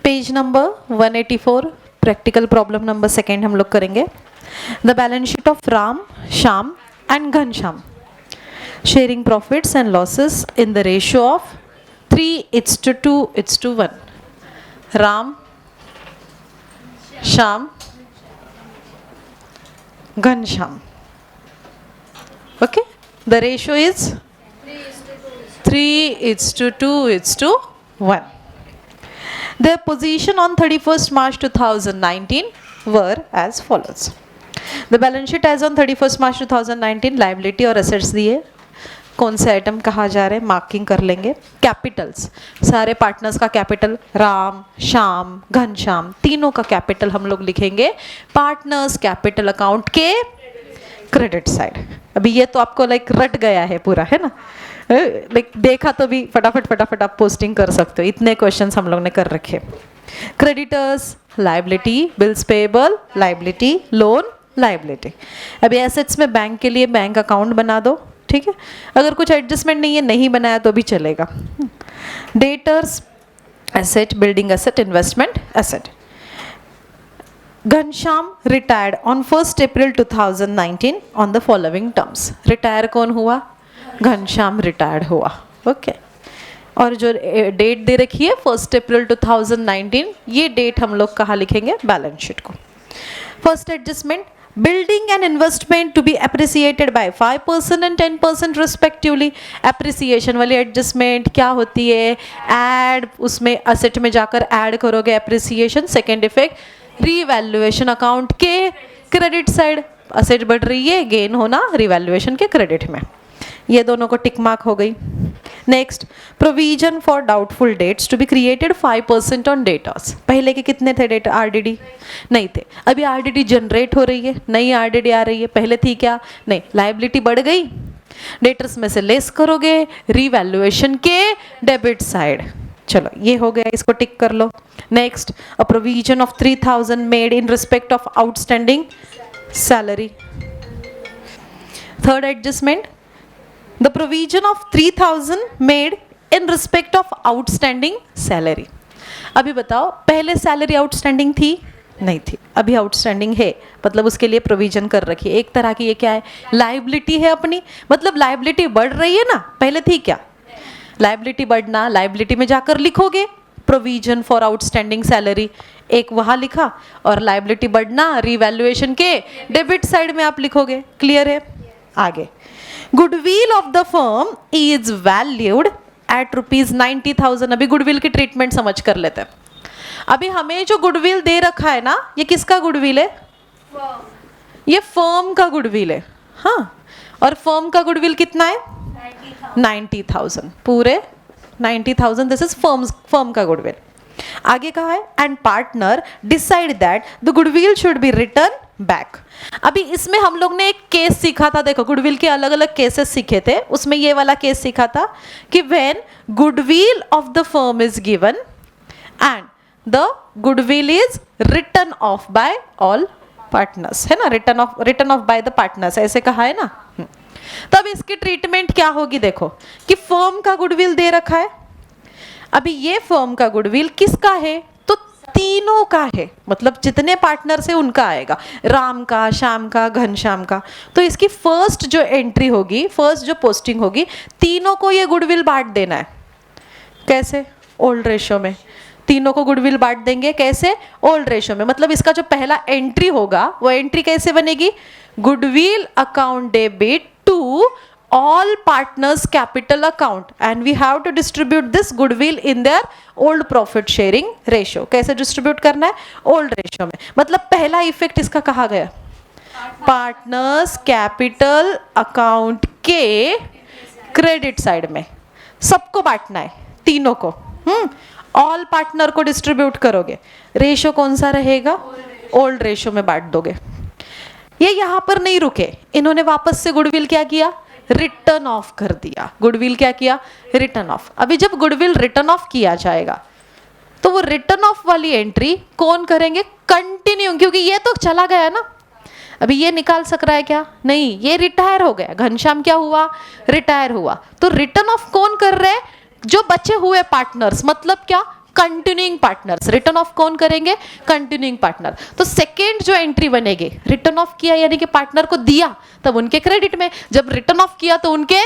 Page number 184, practical problem number second हम लोग करेंगे. The balance sheet of Ram, Shyam and Ghanshyam sharing profits and losses in the ratio of 3:2:1. Ram, Shyam, Ghanshyam. Okay, the ratio is 3:2:1. Their position on 31st March 2019 were as follows. The balance sheet as on 31st March 2019, liability और assets दिए. कौन से item कहा जा रहे हैं, marking कर लेंगे. कैपिटल्स, सारे पार्टनर्स का कैपिटल, राम, श्याम, घनश्याम, तीनों का कैपिटल हम लोग लिखेंगे पार्टनर्स कैपिटल अकाउंट के क्रेडिट साइड. अभी ये तो आपको लाइक रट गया है पूरा, है ना. लाइक देखा तो भी फटाफट आप पोस्टिंग कर सकते हो, इतने क्वेश्चंस हम लोग ने कर रखे. Creditors, liability, bills payable, liability, loan, liability. अभी एसेट्स में बैंक के लिए बैंक अकाउंट बना दो, ठीक है. अगर कुछ एडजस्टमेंट नहीं है, नहीं बनाया तो भी चलेगा. Debtors, asset, building asset, investment asset. Ghanshyam retired on 1st April 2019 on the following terms. Retire कौन हुआ, घनश्याम रिटायर्ड हुआ. ओके और जो डेट दे रखी है 1st April 2019, ये डेट हम लोग कहाँ लिखेंगे, बैलेंस शीट को. First adjustment, building and investment to be appreciated by 5% and 10% respectively. Appreciation वाली एडजस्टमेंट क्या होती है, ऐड, उसमें असेट में जाकर ऐड करोगे appreciation. Second effect, revaluation account के क्रेडिट साइड, असेट बढ़ रही है, गेन होना रिवैल्यूएशन के क्रेडिट में. ये दोनों को टिक मार्क हो गई. Next, provision for doubtful debts to be created 5% on debtors. पहले के कितने थे डेट, आरडीडी नहीं थे. अभी आरडीडी जनरेट हो रही है, नई आरडीडी आ रही है. पहले थी क्या, नहीं. लाइबिलिटी बढ़ गई, डेटर्स में से लेस करोगे रीवैल्यूएशन के डेबिट साइड. चलो ये हो गया, इसको टिक कर लो. Next, a provision of 3000 made in respect of outstanding salary. Third adjustment, the provision of 3000 made in respect of outstanding salary. अभी बताओ, पहले सैलरी आउटस्टैंडिंग थी, नहीं थी. अभी आउटस्टैंडिंग है, मतलब उसके लिए प्रोविजन कर रखी है. एक तरह की ये क्या है, लाइबिलिटी है अपनी, मतलब लाइबिलिटी बढ़ रही है ना. पहले थी क्या, लाइबिलिटी बढ़ना, लाइबिलिटी में जाकर लिखोगे प्रोविजन फॉर आउटस्टैंडिंग सैलरी, एक वहाँ लिखा, और लाइबिलिटी बढ़ना रिवैल्यूएशन के डेबिट साइड में आप लिखोगे. क्लियर है. आगे, goodwill of the firm is valued at ₹90,000. अभी गुडविल की ट्रीटमेंट समझ कर लेते हैं. अभी हमें जो गुडविल दे रखा है ना, ये किसका गुडविल है, ये फर्म का गुडविल है. हाँ, और फर्म का गुडविल कितना है, 90,000. पूरे 90,000, दिस इज फर्म का गुडविल. आगे कहा है, and partner decide that the goodwill should be return back. अभी इसमें हम लोग ने एक केस सीखा था. देखो, गुडविल के अलग अलग केसेस सीखे थे, उसमें ये वाला केस सीखा था कि when goodwill of the firm is given and the goodwill is written off by all partners, है ना. Written off by the partners, ऐसे कहा है ना. तब इसकी ट्रीटमेंट क्या होगी, देखो कि फर्म का गुडविल दे रखा है. अभी ये फर्म का गुडविल किसका है, तो तीनों का है, मतलब जितने पार्टनर्स है उनका आएगा, राम का, श्याम का, घनश्याम का. तो इसकी फर्स्ट जो एंट्री होगी, फर्स्ट जो पोस्टिंग होगी, तीनों को ये गुडविल बांट देना है. कैसे, ओल्ड रेशियो में. तीनों को गुडविल बांट देंगे, कैसे, ओल्ड रेशियो में. मतलब इसका जो पहला एंट्री होगा, वो एंट्री कैसे बनेगी, goodwill account debit to all partners capital account and we have to distribute this goodwill in their old profit sharing ratio. कैसे डिस्ट्रीब्यूट करना है, ओल्ड रेशियो में. मतलब पहला इफेक्ट इसका कहा गया, पार्टनर्स कैपिटल अकाउंट के क्रेडिट साइड में सबको बांटना है, तीनों को. ऑल पार्टनर को डिस्ट्रीब्यूट करोगे, रेशियो कौन सा रहेगा, ओल्ड रेशियो में बांट दोगे. ये यहाँ पर नहीं रुके, इन्होंने वापस से गुडविल क्या किया, रिटर्न ऑफ कर दिया. गुडविल क्या किया, रिटर्न ऑफ. अभी जब गुडविल रिटर्न ऑफ किया जाएगा तो वो रिटर्न ऑफ वाली एंट्री कौन करेंगे, कंटिन्यू, क्योंकि ये तो चला गया ना. अभी ये निकाल सक रहा है क्या, नहीं, ये रिटायर हो गया. घनश्याम क्या हुआ, रिटायर हुआ. तो रिटर्न ऑफ कौन कर रहे हैं, जो बचे हुए पार्टनर्स, मतलब क्या, कंटिन्यूइंग पार्टनर्स, रिटर्न ऑफ कौन करेंगे? Continuing partner. तो सेकेंड जो एंट्री बनेगी, रिटर्न ऑफ किया यानी कि पार्टनर को दिया तब उनके क्रेडिट में, जब रिटर्न ऑफ किया तो उनके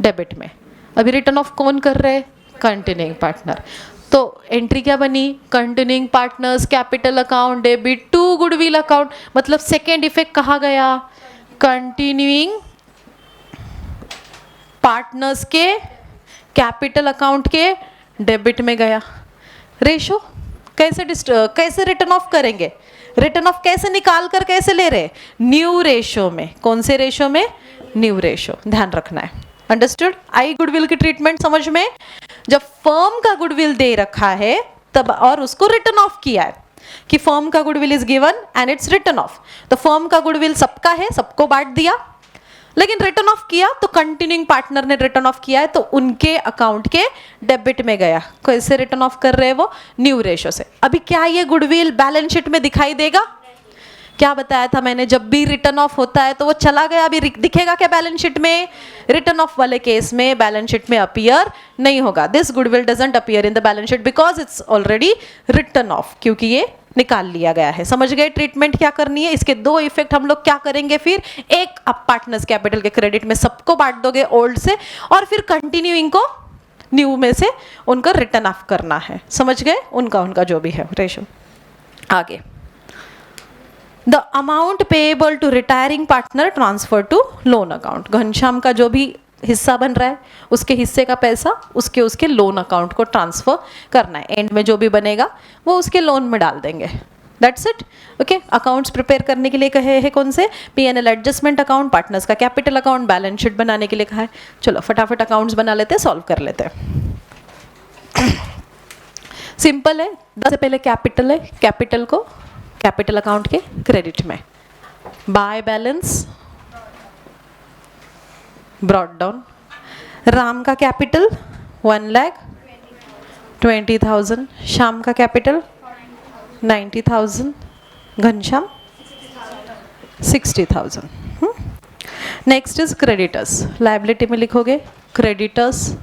डेबिट में। अभी रिटर्न ऑफ कौन कर रहे हैं? Continuing partner. तो एंट्री क्या बनी? Continuing partners capital account debit to goodwill account, मतलब सेकेंड इफेक्ट कहा गया? कंटिन्यूइंग पार्टनर्स के कैपिटल अकाउंट के डेबिट में गया। रेशो कैसे रिटर्न ऑफ करेंगे? रिटर्न ऑफ कैसे निकाल कर कैसे ले रहे? न्यू रेशो में। कौन से रेशो में? New ratio. ध्यान रखना है। अंडरस्टूड? आई गुडविल की ट्रीटमेंट समझ में? जब फर्म का गुडविल दे रखा है तब और उसको रिटर्न ऑफ किया है कि फर्म का goodwill is given and it's return of, तो फर्म का गुडविल सबका है, सबको बांट दिया, लेकिन रिटर्न ऑफ किया तो कंटिन्यूइंग पार्टनर ने रिटर्न ऑफ किया है तो उनके अकाउंट के डेबिट में गया। कैसे रिटर्न ऑफ कर रहे हैं वो? न्यू रेशो से। अभी क्या ये गुडविल बैलेंस शीट में दिखाई देगा? क्या बताया था मैंने? जब भी रिटर्न ऑफ होता है तो वो चला गया, अभी दिखेगा क्या बैलेंस शीट में? रिटर्न ऑफ वाले केस में बैलेंस शीट में अपीयर नहीं होगा। This goodwill doesn't appear in the balance sheet because it's already return of, क्योंकि ये निकाल लिया गया है। समझ गए ट्रीटमेंट क्या करनी है? इसके दो इफेक्ट हम लोग क्या करेंगे फिर? एक, आप पार्टनर्स कैपिटल के क्रेडिट में सबको बांट दोगे ओल्ड से, और फिर कंटिन्यूइंग को न्यू में से उनका रिटर्न ऑफ करना है। समझ गए? उनका जो भी है रेशो। आगे, the amount payable to retiring partner transfer to loan account. Ghanshyam का जो भी हिस्सा बन रहा है उसके हिस्से का पैसा उसके लोन अकाउंट को ट्रांसफर करना है। एंड में जो भी बनेगा वो उसके लोन में डाल देंगे। That's it. Okay, accounts prepare करने के लिए कहे हैं कौन से? P&L एडजस्टमेंट अकाउंट, पार्टनर्स का कैपिटल अकाउंट, बैलेंस शीट बनाने के लिए कहा है। चलो फटाफट अकाउंट्स बना लेते हैं, सॉल्व कर लेते हैं। सिंपल है। 10 से पहले कैपिटल है, कैपिटल को कैपिटल अकाउंट के क्रेडिट में, by balance brought down. Ram का कैपिटल 1,20,000, श्याम का capital 90,000, Ghanshyam 60,000। Next is creditors. Liability में लिखोगे क्रेडिटर्स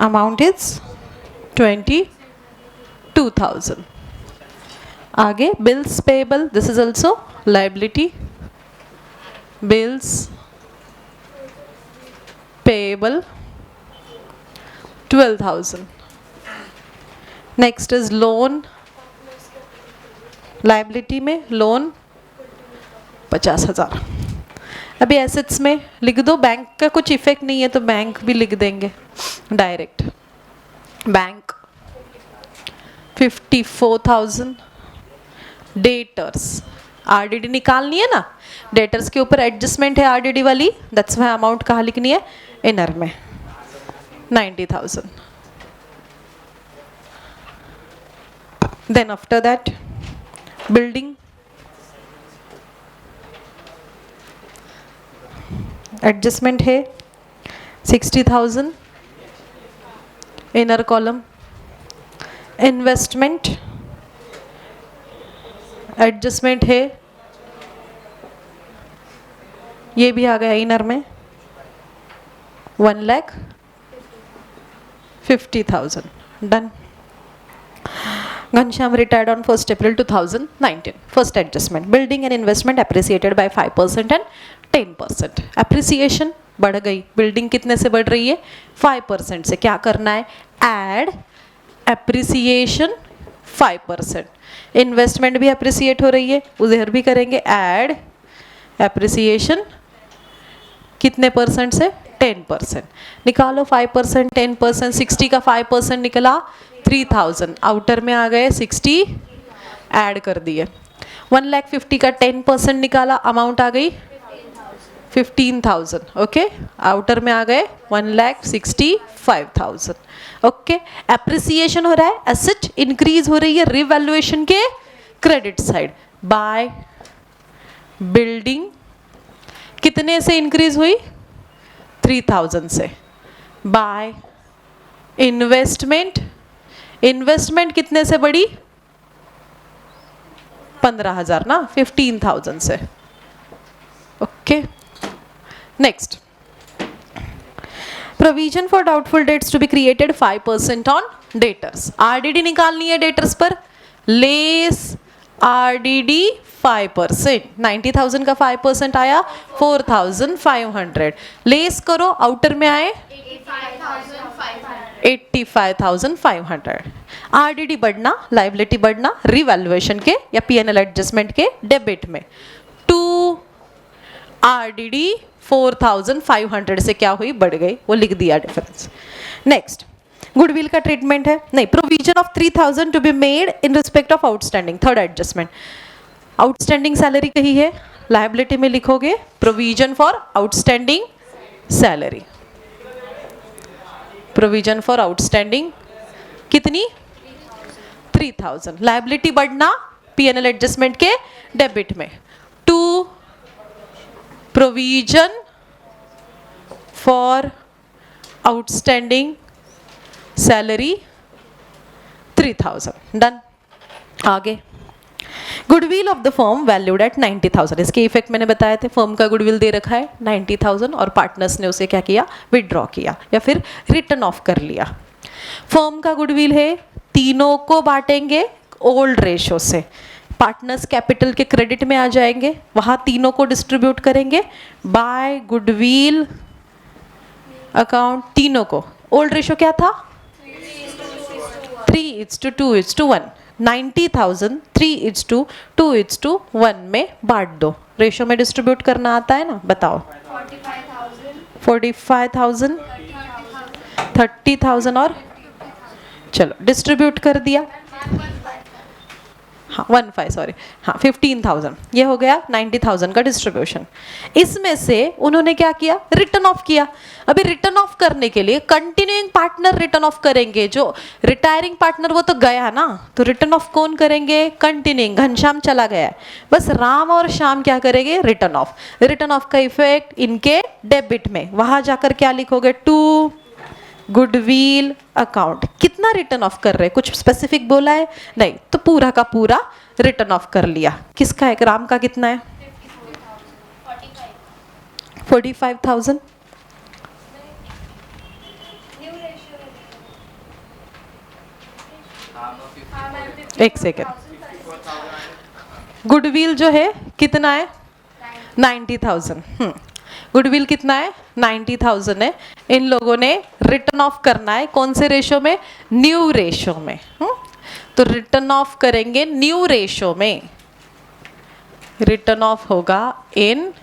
अमाउंट इज 22,000। आगे bills payable, this is also liability, bills payable 12,000. next is loan, liability में loan 50,000। अभी एसेट्स में लिख दो, बैंक का कुछ इफेक्ट नहीं है तो बैंक भी लिख देंगे डायरेक्ट। बैंक 54,000। डेटर्स, आरडीडी निकालनी है ना, डेटर्स के ऊपर एडजस्टमेंट है आरडीडी वाली, दैट्स व्हाई अमाउंट कहाँ लिखनी है? इनर में 90,000। Then after that building, adjustment है 60,000 इनर कॉलम। इन्वेस्टमेंट एडजस्टमेंट है, ये भी आ गया इनर में 1,50,000। Done. Ghanshyam retired on 1st April 2019। First adjustment, building and investment appreciated by 5% and 10%। Appreciation बढ़ गई, बिल्डिंग कितने से बढ़ रही है? 5% से। क्या करना है? Add appreciation 5%। इन्वेस्टमेंट भी अप्रिसिएट हो रही है, उधर भी करेंगे ऐड अप्रिसिएशन कितने परसेंट से? 10%। निकालो 5%, 10%, 60 का 5% निकला 3,000। आउटर में आ गए 60 ऐड कर दिए। 1,50,000 का 10% निकाला, अमाउंट आ गई 15,000। ओके, आउटर में आ गए 1,65,000। ओके, एप्रिसिएशन हो रहा है, एसेट इंक्रीज हो रही है रिवैल्यूएशन के क्रेडिट साइड। बाय बिल्डिंग कितने से इंक्रीज हुई? 3,000 से। बाय इन्वेस्टमेंट, इन्वेस्टमेंट कितने से बढ़ी? 15,000 ना, 15,000 से। Okay, next provision for doubtful debts to be created 5% on debtors. RDD निकालनी है डेटर्स पर, लेस आरडीडी 5%. 90,000 का 5% आया 4,500. लेस करो, आउटर में आए 85,500. आरडीडी बढ़ना, लाइबिलिटी बढ़ना रिवैल्यूएशन के या पीएनएल एडजस्टमेंट के डेबिट में. टू आरडीडी 4,500 से क्या हुई, बढ़ गई, वो लिख दिया डिफरेंस. नेक्स्ट गुडविल का ट्रीटमेंट है, नहीं, provision of 3,000 to be made in respect of outstanding. Third adjustment, outstanding salary कही है, लायबिलिटी में लिखोगे provision for outstanding salary. Provision for outstanding कितनी, 3,000. लायबिलिटी बढ़ना पीएनएल एडजस्टमेंट के डेबिट में. To provision for outstanding salary 3,000. Done. आगे goodwill of the firm valued at 90,000. इसके इफेक्ट मैंने बताए थे, फर्म का गुडविल दे रखा है 90,000 और पार्टनर्स ने उसे क्या किया, विदड्रॉ किया या फिर रिटर्न ऑफ कर लिया. फर्म का गुडविल है, तीनों को बांटेंगे ओल्ड रेशो से. पार्टनर्स कैपिटल के क्रेडिट में आ जाएंगे, वहां तीनों को डिस्ट्रीब्यूट करेंगे बाय गुडविल अकाउंट. तीनों को ओल्ड रेशो क्या था, 3:2:1. 90,000 3:2:1 में बांट दो. रेशो में डिस्ट्रीब्यूट करना आता है ना, बताओ. 45,000 30,000 और चलो डिस्ट्रीब्यूट कर दिया. हाँ 15 सॉरी, हाँ 15,000. ये हो गया 90,000 का डिस्ट्रीब्यूशन. इसमें से उन्होंने क्या किया, रिटर्न ऑफ किया. अभी रिटर्न ऑफ करने के लिए कंटिन्यूइंग पार्टनर रिटर्न ऑफ करेंगे. जो रिटायरिंग पार्टनर वो तो गया ना, तो रिटर्न ऑफ कौन करेंगे, कंटिन्यूइंग. घनश्याम चला गया है, बस राम और श्याम क्या करेंगे, रिटर्न ऑफ. रिटर्न ऑफ का इफेक्ट इनके डेबिट में, वहां जाकर क्या लिखोगे, टू गुडविल अकाउंट. कितना रिटर्न ऑफ कर रहे, कुछ स्पेसिफिक बोला है नहीं, तो पूरा का पूरा रिटर्न ऑफ कर लिया. किसका है, राम का कितना है, 45,000. एक सेकेंड, गुडविल जो है कितना है, 90,000. गुडविल कितना है, 90,000 है. इन लोगों ने रिटर्न ऑफ करना है कौन से रेशो में, न्यू रेशो में. तो रिटर्न ऑफ करेंगे न्यू रेशो में. रिटर्न ऑफ होगा इन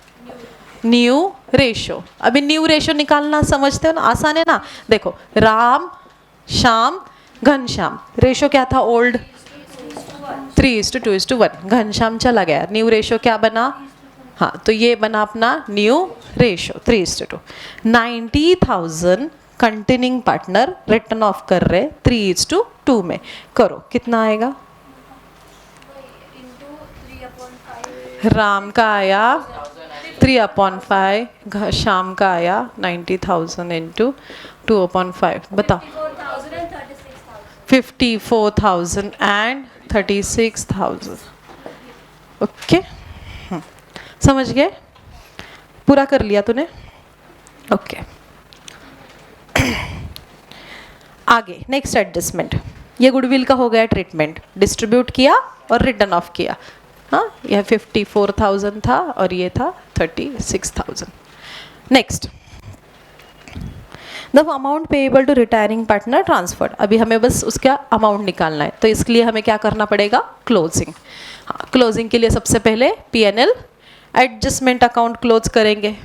न्यू रेशो. अभी न्यू रेशो निकालना समझते हो ना, आसान है ना. देखो राम श्याम घनश्याम, रेशो क्या था ओल्ड, 3:2:1. घनश्याम चला गया, न्यू रेशो क्या बना, हाँ तो ये बना अपना new ratio 3:2. 90,000 continuing partner return of कर रहे 3:2 में. करो कितना आएगा, राम का आया 3/5, श्याम का आया 90,000 इंटू 2/5. बताओ 54,000 एंड 36,000. ओके समझ गए, पूरा कर लिया तूने. ओके आगे नेक्स्ट एडजस्टमेंट. ये गुडविल का हो गया ट्रीटमेंट, डिस्ट्रीब्यूट किया और रिटर्न ऑफ किया. हाँ यह 54,000 था और ये था 36,000. Next the amount payable to retiring partner transferred. अभी हमें बस उसका अमाउंट निकालना है, तो इसके लिए हमें क्या करना पड़ेगा, क्लोजिंग. हाँ क्लोजिंग के लिए सबसे पहले पीएनएल एडजस्टमेंट अकाउंट क्लोज करेंगे.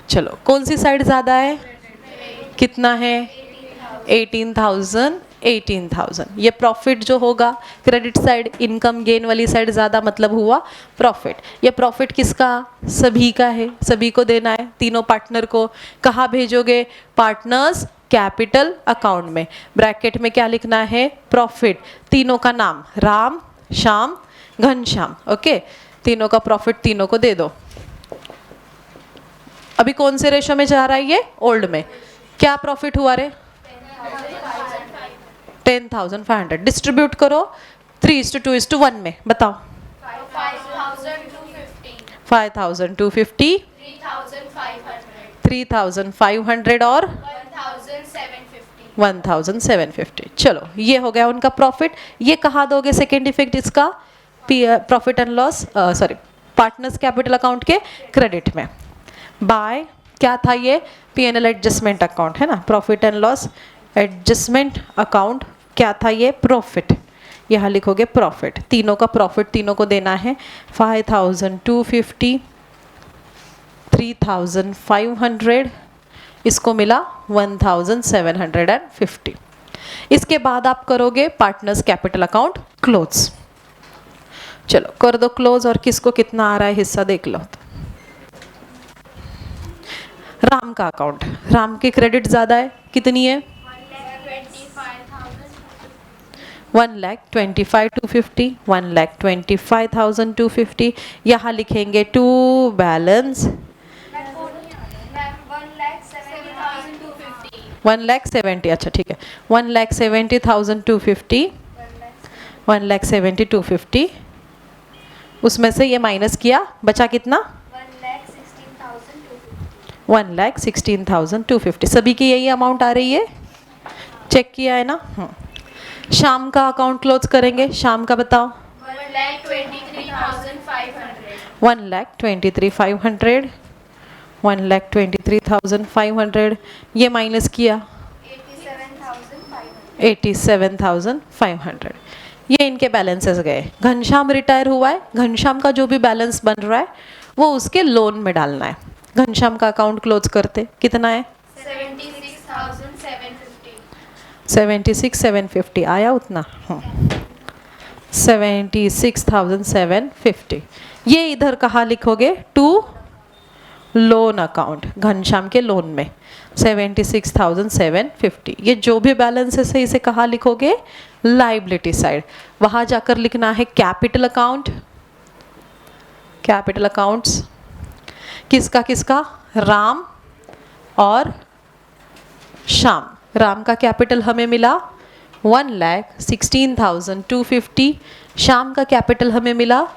चलो कौन सी साइड ज़्यादा है, कितना है, 18,000 18,000. ये प्रॉफिट जो होगा क्रेडिट साइड, इनकम गेन वाली साइड ज़्यादा, मतलब हुआ प्रॉफिट. ये प्रॉफिट किसका, सभी का है, सभी को देना है, तीनों पार्टनर को. कहाँ भेजोगे, पार्टनर्स कैपिटल अकाउंट में. ब्रैकेट में क्या लिखना है, प्रॉफिट. तीनों का नाम राम श्याम घनश्याम. ओके तीनों का प्रॉफिट तीनों को दे दो. अभी कौन से रेशो में जा रहा है, ये ओल्ड में. क्या प्रॉफिट हुआ रे, 10,500. डिस्ट्रीब्यूट करो 3:2:1 में. बताओ 5,250, 3,500 और 1,750। चलो ये हो गया उनका प्रॉफिट। ये कहाँ दोगे सेकेंड इफेक्ट इसका? Profit and loss, sorry, partners capital account के क्रेडिट में। बाय क्या था ये? P&L एडजस्टमेंट अकाउंट है ना, profit and loss adjustment account. क्या था ये? प्रॉफिट। यहाँ लिखोगे प्रॉफिट, तीनों का प्रॉफिट तीनों को देना है। 5,250, 3,500, इसको मिला 1,750। इसके बाद आप करोगे पार्टनर्स कैपिटल अकाउंट क्लोज। चलो कर दो क्लोज, और किसको कितना आ रहा है हिस्सा देख लो। राम का अकाउंट, राम की क्रेडिट ज़्यादा है, कितनी है? 1,25,250, 1,25,250। यहाँ लिखेंगे टू बैलेंस 1,70,000, अच्छा ठीक है, 1,70,250, 1,70,250। उसमें से ये माइनस किया, बचा कितना? 1,16,250। सभी की यही अमाउंट आ रही है, चेक किया है ना? शाम का अकाउंट क्लोज करेंगे। शाम का बताओ। 1,23,500, 1,23,500। ये माइनस किया 87,500। ये इनके बैलेंसेस गए। घनश्याम रिटायर हुआ है, घनश्याम का जो भी बैलेंस बन रहा है वो उसके लोन में डालना है। घनश्याम का अकाउंट क्लोज करते, कितना है? 76,750 आया उतना। 76,750। ये इधर कहाँ लिखोगे? टू लोन अकाउंट, घनश्याम के लोन में 76,750। ये जो भी बैलेंसेस है इसे कहाँ लिखोगे? Liability side. वहाँ जाकर लिखना है कैपिटल अकाउंट। कैपिटल अकाउंट्स किसका किसका? राम और श्याम। राम का कैपिटल हमें मिला 1,16,250। श्याम का कैपिटल हमें मिला,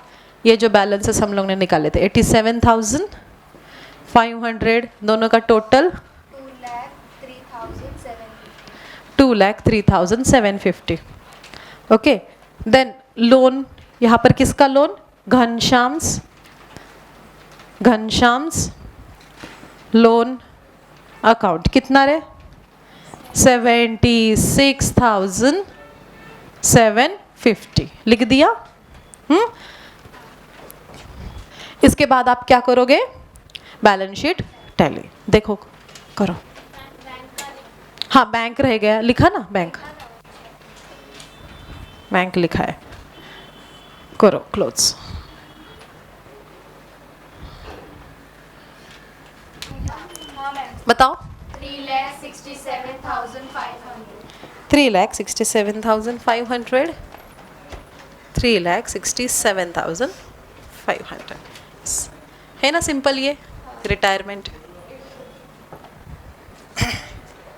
ये जो बैलेंसेस हम लोग ने निकाले थे, 87,500। दोनों का टोटल 2,03,750। ओके, देन लोन, यहाँ पर किसका लोन? घनश्याम्स लोन अकाउंट कितना रे? 76,750 लिख दिया। इसके बाद आप क्या करोगे? बैलेंस शीट टैली देखो, करो। हाँ बैंक रह गया, लिखा ना? बैंक लिखा है, करो क्लोज। बताओ। 3,67,500, 3,67,500 है ना? सिंपल ये रिटायरमेंट।